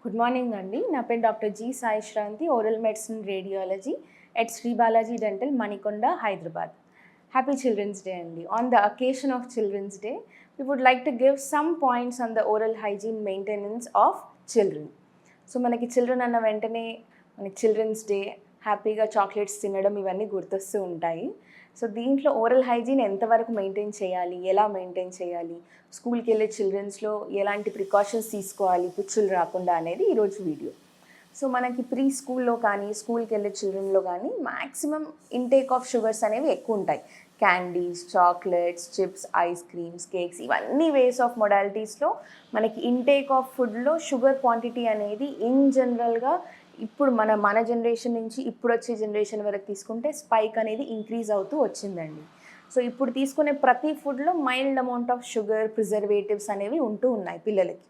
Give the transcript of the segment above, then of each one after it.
Good morning అండి. నా పేరు doctor G Sai Shranti, oral medicine radiology at Sri Balaji dental, Manikonda, Hyderabad. Happy children's day అండి. On the occasion of children's day, we would like to give some points on the oral hygiene maintenance of children. So మనకి children అన్న వెంటనే మనకి children's day, హ్యాపీగా chocolates తినడం ఇవన్నీ గుర్తొస్తూ ఉంటాయి. సో దీంట్లో ఓరల్ హైజీన్ ఎంతవరకు మెయింటైన్ చేయాలి, ఎలా మెయింటైన్ చేయాలి, స్కూల్కి వెళ్ళే చిల్డ్రన్స్లో ఎలాంటి ప్రికాషన్స్ తీసుకోవాలి పుచ్చులు రాకుండా అనేది ఈరోజు వీడియో. సో మనకి ప్రీ స్కూల్లో కానీ స్కూల్కి వెళ్ళే చిల్డ్రన్లో కానీ మ్యాక్సిమం ఇంటేక్ ఆఫ్ షుగర్స్ అనేవి ఎక్కువ ఉంటాయి. Candies, chocolates, chips, ice creams, cakes, ఇవన్నీ వేస్ ఆఫ్ మొడాలిటీస్లో మనకి ఇంటేక్ ఆఫ్ ఫుడ్లో షుగర్ క్వాంటిటీ అనేది ఇన్ జనరల్గా ఇప్పుడు మన జనరేషన్ నుంచి ఇప్పుడు వచ్చే జనరేషన్ వరకు తీసుకుంటే స్పైక్ అనేది ఇంక్రీజ్ అవుతూ వచ్చిందండి. సో ఇప్పుడు తీసుకునే ప్రతి ఫుడ్లో mild amount of sugar, preservatives అనేవి ఉంటూ ఉన్నాయి పిల్లలకి.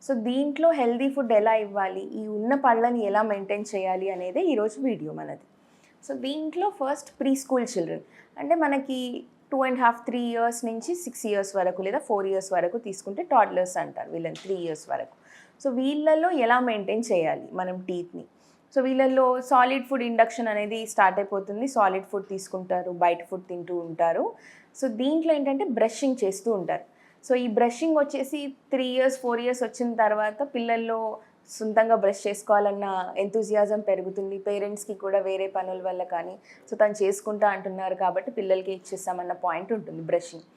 సో దీంట్లో హెల్దీ ఫుడ్ ఎలా ఇవ్వాలి, ఈ ఉన్న పళ్ళని ఎలా మెయింటైన్ చేయాలి అనేదే ఈరోజు వీడియో మనది. సో దీంట్లో ఫస్ట్ ప్రీ స్కూల్ చిల్డ్రన్ అంటే మనకి 2.5, 3 years నుంచి 6 years వరకు లేదా 4 years వరకు తీసుకుంటే టాడ్లర్స్ అంటారు వీళ్ళని, 3 years వరకు. సో వీళ్ళల్లో ఎలా మెయింటైన్ చేయాలి మనం టీత్ని. సో వీళ్ళల్లో సాలిడ్ ఫుడ్ ఇండక్షన్ అనేది స్టార్ట్ అయిపోతుంది. సాలిడ్ ఫుడ్ తీసుకుంటారు, బయట ఫుడ్ తింటూ ఉంటారు. సో దీంట్లో ఏంటంటే బ్రషింగ్ చేస్తూ ఉంటారు. సో ఈ బ్రషింగ్ వచ్చేసి 3 years, 4 years వచ్చిన తర్వాత పిల్లల్లో సొంతంగా బ్రష్ చేసుకోవాలన్న ఎంతూజియాజం పెరుగుతుంది. పేరెంట్స్కి కూడా వేరే పనుల వల్ల కానీ సో తను చేసుకుంటా అంటున్నారు కాబట్టి పిల్లలకి ఇచ్చేస్తామన్న పాయింట్ ఉంటుంది. బ్రషింగ్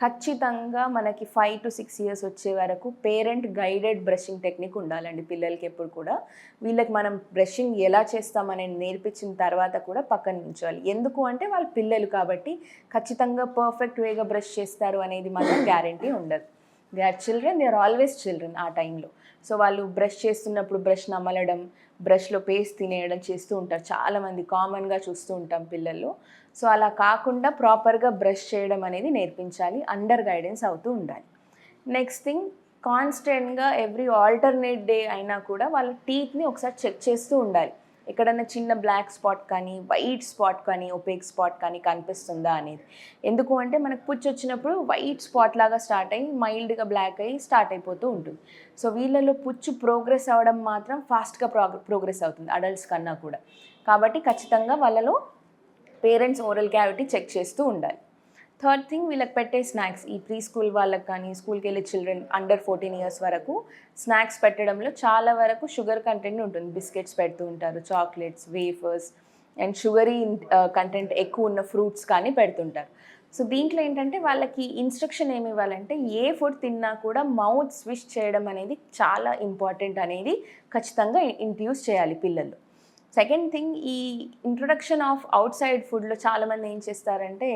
ఖచ్చితంగా మనకి 5 to 6 years వచ్చే వరకు పేరెంట్ గైడెడ్ బ్రషింగ్ టెక్నిక్ ఉండాలండి పిల్లలకి ఎప్పుడు కూడా. వీళ్ళకి మనం బ్రషింగ్ ఎలా చేస్తామనేది నేర్పించిన తర్వాత కూడా పక్కన ఉంచాలి. ఎందుకు అంటే వాళ్ళు పిల్లలు కాబట్టి ఖచ్చితంగా పర్ఫెక్ట్ వేగా బ్రష్ చేస్తారు అనేది మాత్రం గ్యారంటీ ఉండదు. They are children, they are always children ఆ టైంలో. సో వాళ్ళు బ్రష్ చేస్తున్నప్పుడు బ్రష్ నమలడం, బ్రష్లో పేస్ట్ తినేయడం చేస్తూ ఉంటారు. చాలామంది కామన్గా చూస్తూ ఉంటాం పిల్లల్లో. సో అలా కాకుండా ప్రాపర్గా బ్రష్ చేయడం అనేది నేర్పించాలి, అండర్ గైడెన్స్ అవుతూ ఉండాలి. నెక్స్ట్ థింగ్, కాన్స్టెంట్గా ఎవ్రీ ఆల్టర్నేట్ డే అయినా కూడా వాళ్ళ టీత్ని ఒకసారి చెక్ చేస్తూ ఉండాలి. ఎక్కడన్నా చిన్న బ్లాక్ స్పాట్ కానీ, వైట్ స్పాట్ కానీ, ఒపేక్ స్పాట్ కానీ కనిపిస్తుందా అనేది. ఎందుకు అంటే మనకు పుచ్చు వచ్చినప్పుడు వైట్ స్పాట్ లాగా స్టార్ట్ అయ్యి మైల్డ్గా బ్లాక్ అయ్యి స్టార్ట్ అయిపోతూ ఉంటుంది. సో వీళ్ళలో పుచ్చు ప్రోగ్రెస్ అవ్వడం మాత్రం ఫాస్ట్గా ప్రోగ్రెస్ అవుతుంది అడల్ట్స్ కన్నా కూడా. కాబట్టి ఖచ్చితంగా వాళ్ళలో పేరెంట్స్ ఓరల్ క్యావిటీ చెక్ చేస్తూ ఉండాలి. థర్డ్ థింగ్, వీళ్ళకి పెట్టే స్నాక్స్, ఈ ప్రీ స్కూల్ వాళ్ళకి కానీ స్కూల్కి వెళ్ళే చిల్డ్రన్ అండర్ 14 years వరకు స్నాక్స్ పెట్టడంలో చాలా వరకు షుగర్ కంటెంట్ ఉంటుంది. బిస్కెట్స్ పెడుతూ ఉంటారు, chocolates, wafers and sugary content ఎక్కువ ఉన్న ఫ్రూట్స్ కానీ పెడుతుంటారు. సో దీంట్లో ఏంటంటే వాళ్ళకి ఇన్స్ట్రక్షన్ ఏమి ఇవ్వాలంటే ఏ ఫుడ్ తిన్నా కూడా మౌత్ స్విష్ చేయడం అనేది చాలా ఇంపార్టెంట్ అనేది ఖచ్చితంగా ఇంట్రడ్యూస్ చేయాలి పిల్లలు. సెకండ్ థింగ్, ఈ ఇంట్రొడక్షన్ ఆఫ్ అవుట్ సైడ్ ఫుడ్లో చాలామంది ఏం చేస్తారంటే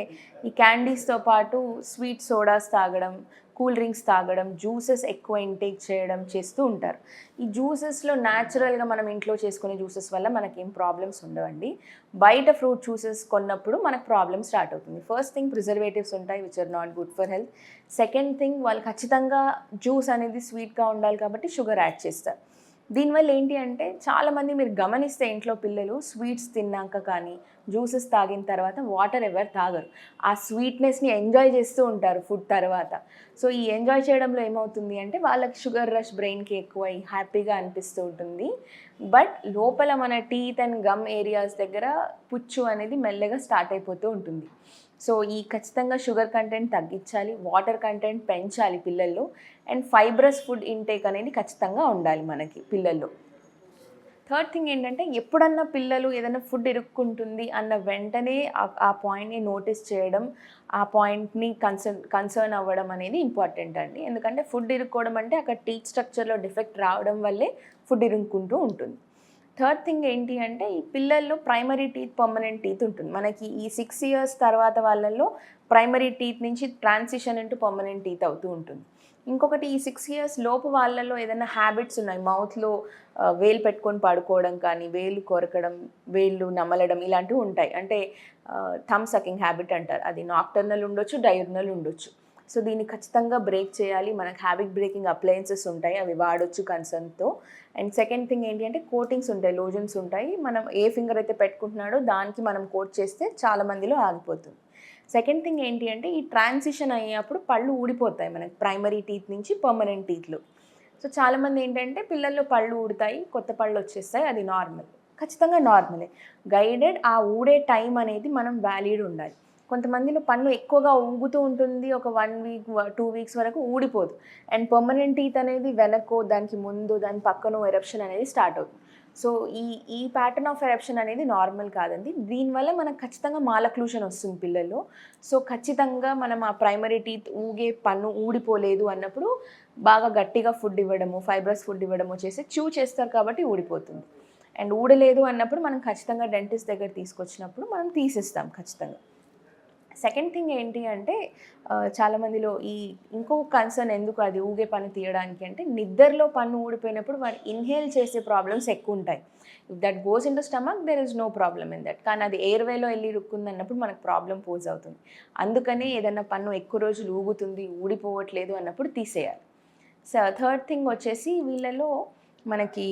ఈ క్యాండీస్తో పాటు స్వీట్ సోడాస్ తాగడం, కూల్ డ్రింక్స్ తాగడం, జ్యూసెస్ ఎక్కువ ఇంటేక్ చేయడం చేస్తూ ఉంటారు. ఈ జ్యూసెస్లో న్యాచురల్గా మనం ఇంట్లో చేసుకునే జ్యూసెస్ వల్ల మనకేం ప్రాబ్లమ్స్ ఉండవండి. బయట ఫ్రూట్ జ్యూసెస్ కొన్నప్పుడు మనకు ప్రాబ్లమ్ స్టార్ట్ అవుతుంది. ఫస్ట్ థింగ్, ప్రిజర్వేటివ్స్ ఉంటాయి which are not good for health. Second thing, వాళ్ళు ఖచ్చితంగా జ్యూస్ అనేది స్వీట్గా ఉండాలి కాబట్టి షుగర్ యాడ్ చేస్తారు. దీనివల్ల ఏంటి అంటే చాలామంది మీరు గమనిస్తే ఇంట్లో పిల్లలు స్వీట్స్ తిన్నాక కానీ జ్యూసెస్ తాగిన తర్వాత వాటర్ ఎవరు తాగరు. ఆ స్వీట్నెస్ని ఎంజాయ్ చేస్తూ ఉంటారు ఫుడ్ తర్వాత. సో ఈ ఎంజాయ్ చేయడంలో ఏమవుతుంది అంటే వాళ్ళకి షుగర్ రష్ బ్రెయిన్కి ఎక్కువై హ్యాపీగా అనిపిస్తూ ఉంటుంది. బట్ లోపల మన టీత్ అండ్ గమ్ ఏరియాస్ దగ్గర పుచ్చు అనేది మెల్లగా స్టార్ట్ అయిపోతూ ఉంటుంది. సో ఈ ఖచ్చితంగా షుగర్ కంటెంట్ తగ్గించాలి, వాటర్ కంటెంట్ పెంచాలి పిల్లల్లో, అండ్ ఫైబ్రస్ ఫుడ్ ఇంటేక్ అనేది ఖచ్చితంగా ఉండాలి మనకి పిల్లల్లో. థర్డ్ థింగ్ ఏంటంటే ఎప్పుడన్నా పిల్లలు ఏదైనా ఫుడ్ ఇరుక్కుంటుంది అన్న వెంటనే ఆ పాయింట్ని నోటీస్ చేయడం, ఆ పాయింట్ని కన్సర్న్ అవ్వడం అనేది ఇంపార్టెంట్ అండి. ఎందుకంటే ఫుడ్ ఇరుక్కోవడం అంటే అక్కడ టీత్ స్ట్రక్చర్లో డిఫెక్ట్ రావడం వల్లే ఫుడ్ ఇరుక్కుంటూ ఉంటుంది. థర్డ్ థింగ్ ఏంటి అంటే ఈ పిల్లల్లో ప్రైమరీ టీత్, పర్మనెంట్ టీత్ ఉంటుంది. మనకి ఈ 6 years తర్వాత వాళ్ళల్లో ప్రైమరీ టీత్ నుంచి ట్రాన్సిషన్ ఇంటూ పర్మనెంట్ టీత్ అవుతూ ఉంటుంది. ఇంకొకటి, ఈ 6 years లోపు వాళ్ళల్లో ఏదైనా హ్యాబిట్స్ ఉన్నాయి, మౌత్లో వేలు పెట్టుకొని పడుకోవడం కానీ, వేలు కొరకడం, వేళ్ళు నమలడం ఇలాంటివి ఉంటాయి. అంటే థమ్ సకింగ్ హ్యాబిట్ అంటారు. అది నాక్టర్నల్ ఉండొచ్చు, డయూర్నల్ ఉండొచ్చు. సో దీన్ని ఖచ్చితంగా బ్రేక్ చేయాలి. మనకు హ్యాబిట్ బ్రేకింగ్ అప్లయన్సెస్ ఉంటాయి, అవి వాడొచ్చు కన్సర్న్తో. అండ్ సెకండ్ థింగ్ ఏంటి అంటే కోటింగ్స్ ఉంటాయి, లోజన్స్ ఉంటాయి. మనం ఏ ఫింగర్ అయితే పెట్టుకుంటున్నాడో దానికి మనం కోట్ చేస్తే చాలా మందిలో ఆగిపోతుంది. సెకండ్ థింగ్ ఏంటి అంటే ఈ ట్రాన్సిషన్ అయ్యేటప్పుడు పళ్ళు ఊడిపోతాయి మనకి ప్రైమరీ టీత్ నుంచి పర్మనెంట్ టీత్లో. సో చాలామంది ఏంటంటే పిల్లల్లో పళ్ళు ఊడతాయి, కొత్త పళ్ళు వచ్చేస్తాయి, అది నార్మల్. ఖచ్చితంగా నార్మలే. గైడెడ్ ఆ ఊడే టైం అనేది మనం వ్యాలిడ్ ఉండాలి. కొంతమందిలో పన్ను ఎక్కువగా ఊగుతూ ఉంటుంది. ఒక 1 వీక్, 2 వీక్స్ వరకు ఊడిపోదు. అండ్ పర్మనెంట్ టీత్ అనేది వెనకో, దానికి ముందు, దాని పక్కనో ఎరప్షన్ అనేది స్టార్ట్ అవుతుంది. సో ఈ ఈ ప్యాటర్న్ ఆఫ్ ఎరప్షన్ అనేది నార్మల్ కాదండి. దీనివల్ల మనకు ఖచ్చితంగా మాలక్లూషన్ వస్తుంది పిల్లల్లో. సో ఖచ్చితంగా మనం ఆ ప్రైమరీ టీత్ ఊగే పన్ను ఊడిపోలేదు అన్నప్పుడు బాగా గట్టిగా ఫుడ్ ఇవ్వడము, ఫైబ్రస్ ఫుడ్ ఇవ్వడము చేసి చేస్తారు కాబట్టి ఊడిపోతుంది. అండ్ ఊడలేదు అన్నప్పుడు మనం ఖచ్చితంగా డెంటిస్ట్ దగ్గర తీసుకొచ్చినప్పుడు మనం తీసిస్తాం ఖచ్చితంగా. సెకండ్ థింగ్ ఏంటి అంటే చాలామందిలో ఇంకొక కన్సర్న్ ఎందుకు అది ఊగే పన్ను తీయడానికి అంటే నిద్రలో పన్ను ఊడిపోయినప్పుడు వాడు ఇన్హేల్ చేసే ప్రాబ్లమ్స్ ఎక్కువ ఉంటాయి. If that goes in to stomach there is no problem in that. కానీ అది ఎయిర్వేలో వెళ్ళి ఇరుక్కుంది అన్నప్పుడు మనకు ప్రాబ్లం పోజ్ అవుతుంది. అందుకనే ఏదైనా పన్ను ఎక్కువ రోజులు ఊగుతుంది, ఊడిపోవట్లేదు అన్నప్పుడు తీసేయాలి. థర్డ్ థింగ్ వచ్చేసి వీళ్ళలో మనకి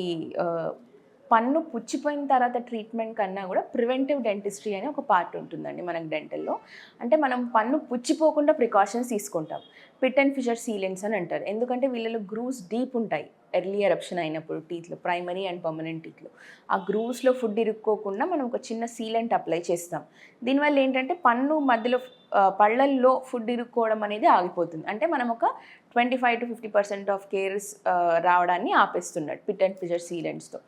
పన్ను పుచ్చిపోయిన తర్వాత ట్రీట్మెంట్ కన్నా కూడా ప్రివెంటివ్ డెంటిస్ట్రీ అని ఒక పార్ట్ ఉంటుందండి మనకు డెంటల్లో. అంటే మనం పన్ను పుచ్చిపోకుండా ప్రికాషన్స్ తీసుకుంటాం. పిట్ అండ్ ఫిషర్ సీలెంట్స్ అని అంటారు. ఎందుకంటే వీళ్ళలో గ్రూవ్స్ డీప్ ఉంటాయి ఎర్లీ ఎరప్షన్ అయినప్పుడు టీత్లో, ప్రైమరీ అండ్ పర్మనెంట్ టీత్లో. ఆ గ్రూవ్స్లో ఫుడ్ ఇరుక్కోకుండా మనం ఒక చిన్న సీలెంట్ అప్లై చేస్తాం. దీనివల్ల ఏంటంటే పన్ను మధ్యలో పళ్ళల్లో ఫుడ్ ఇరుక్కోవడం అనేది ఆగిపోతుంది. అంటే మనం ఒక 25-50% ఆఫ్ కేర్స్ రావడాన్ని ఆపేస్తున్నాడు పిట్ అండ్ ఫిషర్ సీలెంట్స్తో.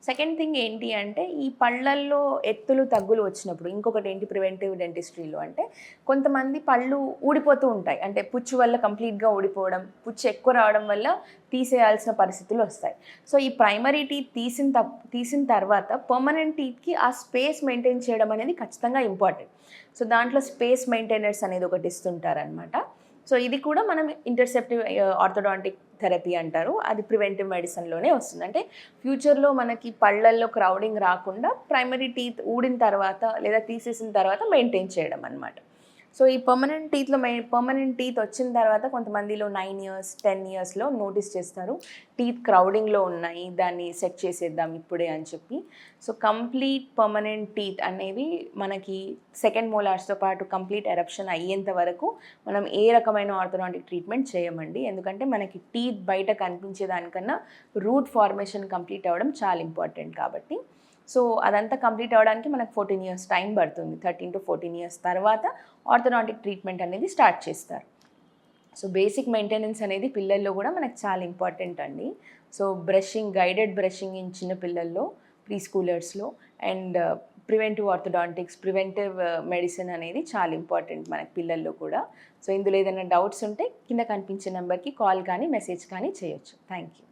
సెకండ్ థింగ్ ఏంటి అంటే ఈ పళ్ళల్లో ఎత్తులు తగ్గులు వచ్చినప్పుడు ఇంకొకటి ఏంటి ప్రివెంటివ్ డెంటిస్ట్రీలో అంటే కొంతమంది పళ్ళు ఊడిపోతూ ఉంటాయి. అంటే పుచ్చు వల్ల కంప్లీట్గా ఊడిపోవడం, పుచ్చు ఎక్కువ రావడం వల్ల తీసేయాల్సిన పరిస్థితులు వస్తాయి. సో ఈ ప్రైమరీ టీత్ తీసిన తర్వాత పర్మనెంట్ టీత్కి ఆ స్పేస్ మెయింటైన్ చేయడం అనేది ఖచ్చితంగా ఇంపార్టెంట్. సో దాంట్లో స్పేస్ మెయింటైనర్స్ అనేది ఒకటి ఇస్తుంటారనమాట. సో ఇది కూడా మనం ఇంటర్సెప్టివ్ ఆర్థోడాంటిక్ థెరపీ అంటారు. అది ప్రివెంటివ్ మెడిసిన్లోనే వస్తుంది. అంటే ఫ్యూచర్లో మనకి పళ్ళల్లో క్రౌడింగ్ రాకుండా ప్రైమరీ టీత్ ఊడిన తర్వాత లేదా తీసేసిన తర్వాత మెయింటైన్ చేయడం అనమాట. సో ఈ పర్మనెంట్ టీత్ వచ్చిన తర్వాత కొంతమందిలో 9 ఇయర్స్ 10 ఇయర్స్లో నోటీస్ చేస్తారు టీత్ క్రౌడింగ్లో ఉన్నాయి, దాన్ని సెట్ చేసేద్దాం ఇప్పుడే అని చెప్పి. సో కంప్లీట్ పర్మనెంట్ టీత్ అనేవి మనకి సెకండ్ మోలార్స్తో పాటు కంప్లీట్ ఎరప్షన్ అయ్యేంత వరకు మనం ఏ రకమైన ఆర్థోడాంటిక్ ట్రీట్మెంట్ చేయమండి. ఎందుకంటే మనకి టీత్ బయట కనిపించే దానికన్నా రూట్ ఫార్మేషన్ కంప్లీట్ అవ్వడం చాలా ఇంపార్టెంట్ కాబట్టి. సో అదంతా కంప్లీట్ అవ్వడానికి మనకు 14 ఇయర్స్ టైం పడుతుంది. 13 to 14 ఇయర్స్ తర్వాత ఆర్థోడాంటిక్ ట్రీట్మెంట్ అనేది స్టార్ట్ చేస్తారు. సో బేసిక్ మెయింటెనెన్స్ అనేది పిల్లల్లో కూడా మనకు చాలా ఇంపార్టెంట్ అండి. సో గైడెడ్ బ్రషింగ్ ఇన్ చిన్న పిల్లల్లో, ప్రీ స్కూలర్స్లో and preventive orthodontics, preventive medicine అనేది చాలా ఇంపార్టెంట్ మనకి పిల్లల్లో కూడా. సో ఇందులో ఏదైనా డౌట్స్ ఉంటే కింద కనిపించే నెంబర్కి కాల్ కానీ మెసేజ్ కానీ చేయొచ్చు. Thank you.